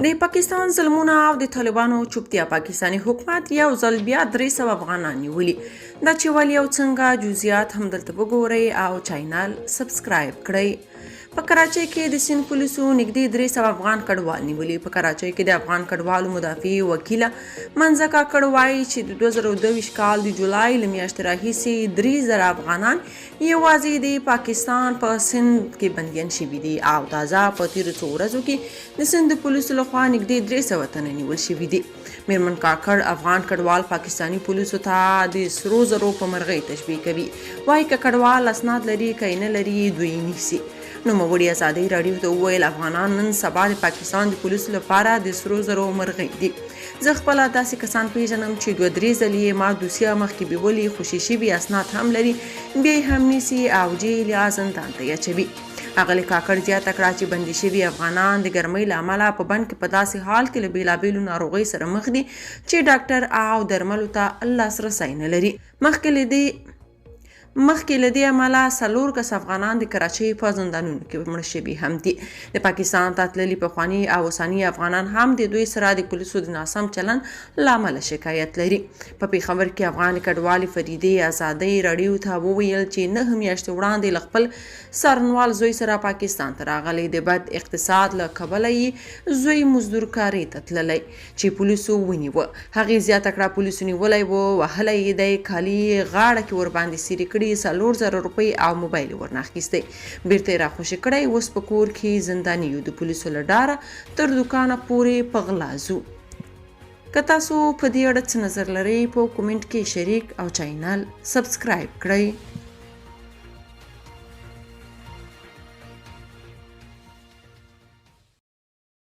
د پاکستان ظلمونه او د طالبانو چوپتیا پاکستاني حکومت یو ځل بیا 300 افغانان نیولي. دا چې ولې او څنګه جزئیات هم دلته وګورئ او چینل سبسکرایب کړئ. په کراچۍ کې د سیند پولیسو نږدې 300 افغان کډوال نیولي. په کراچۍ کې د افغان کډوالو مدافع وکیله منځه کاکړ وایي چې د 2022 کال د جولای له میاشتې راهیسې 3000 افغانان یوازې د پاکستان په سیند کې بندیان شوي دي او تازه په تیرو څو ورځو کې د سیند پولیسو لخوا نږدې 300 تنه نیول شوي دي. میرمن کاکړ افغان کډوال پاکستاني پولیسو ته د سرو زرو په مرغۍ تشبیه کوي. وایي که کډوال اسناد لري که نه لري دوی نیسي. نوموړي ازادۍ راډیو ته وویل افغانان نن سبا د پاکستان د پولیسو لپاره د سرو زرو مرغۍ دي. زه خپله داسې کسان پیژنم چې 2-3 ځلې یې ما دوسیه مخکې بیولي، خوشي شوي اسناد هم لري، بیا یې هم نیسي او جیل یا زندان ته یې اچوي. اغلې کاکړ زیاته کړه چې بندي شوي افغانان د ګرمۍ له امله په بند کې په داسې حال کې له بېلابېلو ناروغۍ سره مخ دي چې ډاکټر او درملو ته لاسرسی نه لري. مخکې له دې امله 4 کس افغانان د کراچۍ په زندانونو کې مړه شوي هم دي. د پاکستان ته تللي پخواني او اوسني افغانان هم د دوی سره د پولیسو د ناسم چلن له امله شکایت لري. په پېښور کې افغان کډوالې فریدې ازادۍ راډیو ته وویل چې 9 میاشتې وړاندې له خپل څارنوال زوی سره پاکستان ته راغلی. د بد اقتصاد له کبله یې زوی مزدور کارۍ ته تللی چې پولیسو ونیوه. هغې زیاته کړه پولیسو نیولی و، وهلی یې دی، کالي یې غاړه کې ورباندې څیرې کړي، 4,000 روپۍ او موبایل یې ورنه اخیستی. بیرته یې راخوشي کړی. اوس په کور کې زنداني یو، د پولیسو له ډاره تر دوکانه پورې په غلا ځو. که تاسو په دې اړه څه نظر لرئ په کومنټ کې شریک او چینل سبسکرایب کړئ.